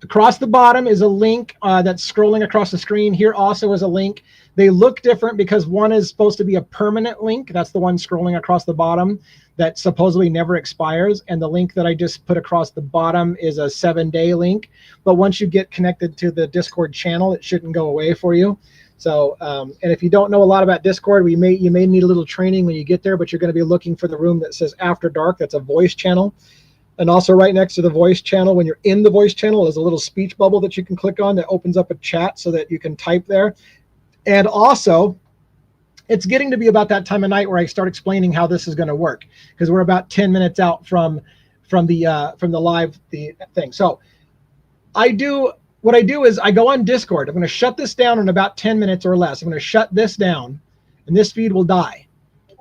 Across the bottom is a link that's scrolling across the screen. Here also is a link. They look different because one is supposed to be a permanent link. That's the one scrolling across the bottom that supposedly never expires. And the link that I just put across the bottom is a 7-day link. But once you get connected to the Discord channel, it shouldn't go away for you. So, and if you don't know a lot about Discord, you may need a little training when you get there, but you're going to be looking for the room that says After Dark. That's a voice channel. And also right next to the voice channel, when you're in the voice channel, there's a little speech bubble that you can click on that opens up a chat so that you can type there. And also, it's getting to be about that time of night where I start explaining how this is going to work, because we're about 10 minutes out from the live thing. So what I do is I go on Discord. I'm going to shut this down in about 10 minutes or less. I'm going to shut this down, and this feed will die.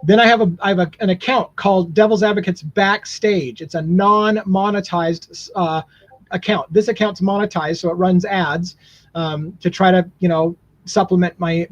Then I have an account called Devil's Advocates Backstage. It's a non-monetized account. This account's monetized, so it runs ads to try to supplement my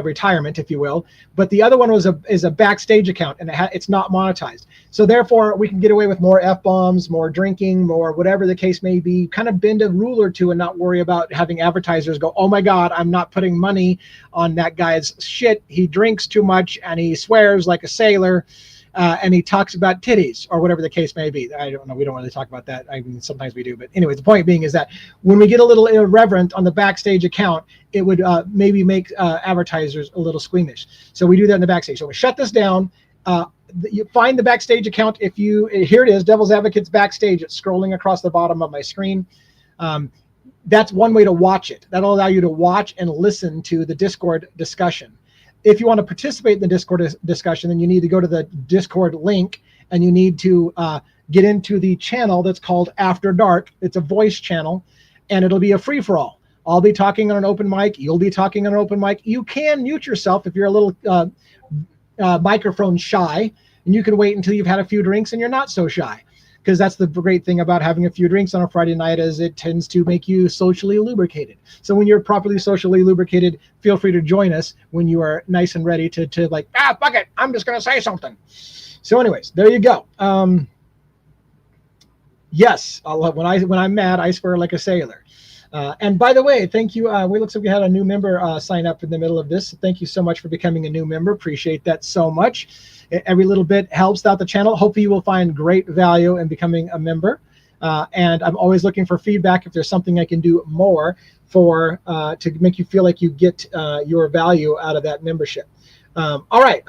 retirement, if you will. But the other one is a backstage account, and it's not monetized. So therefore, we can get away with more F-bombs, more drinking, more whatever the case may be, kind of bend a rule or two and not worry about having advertisers go, oh my God, I'm not putting money on that guy's shit. He drinks too much and he swears like a sailor. And he talks about titties or whatever the case may be. I don't know. We don't really talk about that. I mean, sometimes we do. But anyways, the point being is that when we get a little irreverent on the backstage account, it would maybe make advertisers a little squeamish. So we do that in the backstage. So we shut this down. You find the backstage account. Here it is, Devil's Advocates Backstage. It's scrolling across the bottom of my screen. That's one way to watch it. That'll allow you to watch and listen to the Discord discussion. If you want to participate in the Discord discussion, then you need to go to the Discord link and you need to get into the channel that's called After Dark. It's a voice channel and it'll be a free-for-all. I'll be talking on an open mic. You'll be talking on an open mic. You can mute yourself if you're a little microphone shy, and you can wait until you've had a few drinks and you're not so shy. Because that's the great thing about having a few drinks on a Friday night, is it tends to make you socially lubricated. So when you're properly socially lubricated, feel free to join us when you are nice and ready to like, fuck it, I'm just going to say something. So anyways, there you go. Yes, when I'm mad, I swear like a sailor. And by the way, thank you. We looks like we had a new member sign up in the middle of this. Thank you so much for becoming a new member. Appreciate that so much. Every little bit helps out the channel. Hopefully you will find great value in becoming a member. And I'm always looking for feedback if there's something I can do more to make you feel like you get your value out of that membership. All right.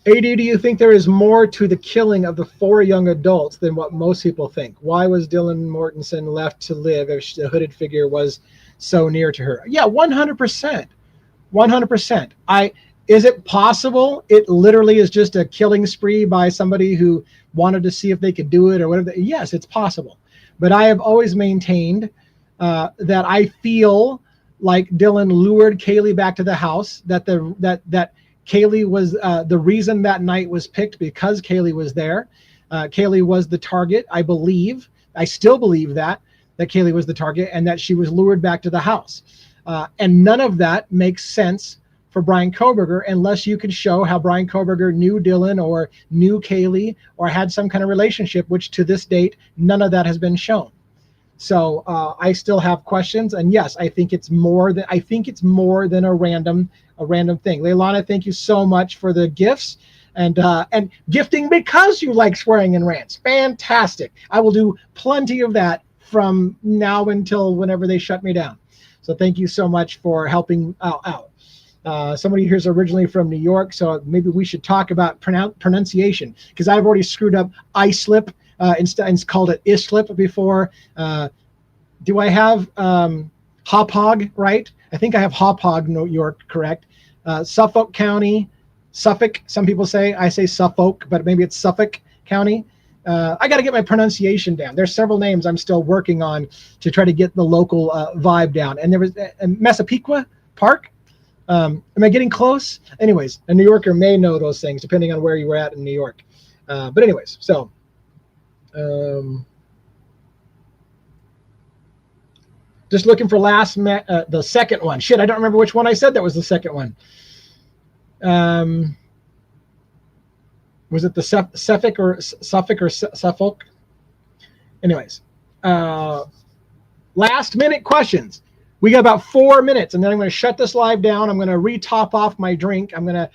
AD, do you think there is more to the killing of the 4 young adults than what most people think? Why was Dylan Mortensen left to live if the hooded figure was so near to her? Yeah, 100%. 100%. Is it possible it literally is just a killing spree by somebody who wanted to see if they could do it or whatever? Yes, it's possible. But I have always maintained that I feel like Dylan lured Kaylee back to the house, that Kaylee was the reason that night was picked because Kaylee was there. Kaylee was the target, I believe. I still believe that Kaylee was the target and that she was lured back to the house. And none of that makes sense for Brian Kohberger unless you could show how Brian Kohberger knew Dylan or knew Kaylee or had some kind of relationship, which to this date, none of that has been shown. So I still have questions, and yes, I think it's more than a random thing. Leilana, thank you so much for the gifts and gifting because you like swearing in rants. Fantastic. I will do plenty of that from now until whenever they shut me down. So thank you so much for helping out. Somebody here's originally from New York, so maybe we should talk about pronunciation because I've already screwed up islip. Instead called it islip before. Do I have Hauppauge right? I think I have Hauppauge, New York, correct. Suffolk County, Suffolk, some people say. I say Suffolk, but maybe it's Suffolk County. I got to get my pronunciation down. There's several names I'm still working on to try to get the local vibe down. And there was Massapequa Park. Am I getting close? Anyways, a New Yorker may know those things depending on where you were at in New York. But anyways, so. Just looking for the second one. Shit, I don't remember which one I said that was the second one. Was it the Suffolk or Suffolk? Anyways, last minute questions. We got about 4 minutes, and then I'm going to shut this live down. I'm going to re-top off my drink. I'm going to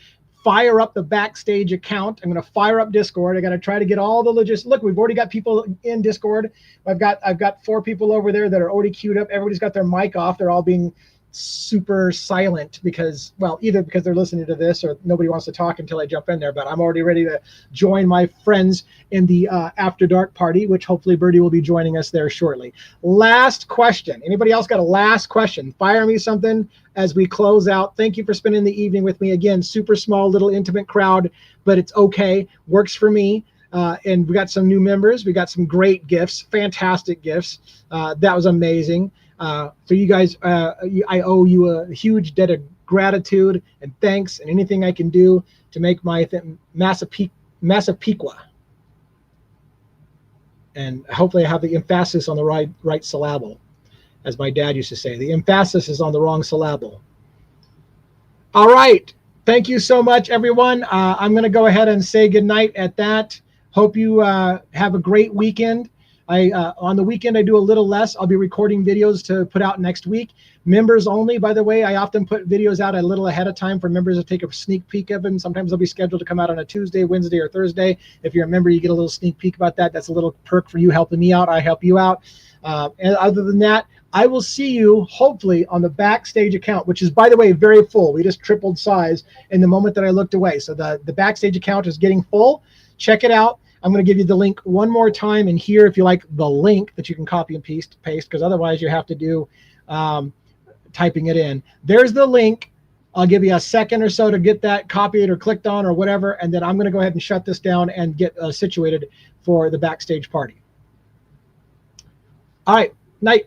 fire up the backstage account. I'm going to fire up Discord. I got to try to get all the logistics. Look, we've already got people in Discord. I've got 4 people over there that are already queued up. Everybody's got their mic off. They're all being super silent because, well, either because they're listening to this or nobody wants to talk until I jump in there. But I'm already ready to join my friends in the After Dark party, which hopefully Birdie will be joining us there shortly. Last question. Anybody else got a last question? Fire me something as we close out. Thank you for spending the evening with me. Again, super small, little intimate crowd, but it's okay. Works for me. And we got some new members. We got some great gifts, fantastic gifts. That was amazing. So you guys, I owe you a huge debt of gratitude and thanks, and anything I can do to make my Massapequa and hopefully I have the emphasis on the right syllable, as my dad used to say. The emphasis is on the wrong syllable. All right. Thank you so much, everyone. I'm going to go ahead and say goodnight at that. Hope you have a great weekend. On the weekend, I do a little less. I'll be recording videos to put out next week. Members only, by the way. I often put videos out a little ahead of time for members to take a sneak peek of them. Sometimes they'll be scheduled to come out on a Tuesday, Wednesday, or Thursday. If you're a member, you get a little sneak peek about that. That's a little perk for you helping me out. I help you out. And other than that, I will see you hopefully on the Backstage account, which is, by the way, very full. We just tripled size in the moment that I looked away. So the Backstage account is getting full. Check it out. I'm going to give you the link one more time in here if you like the link that you can copy and paste, because otherwise you have to do typing it in. There's the link. I'll give you a second or so to get that copied or clicked on or whatever, and then I'm going to go ahead and shut this down and get situated for the Backstage party. All right. Night.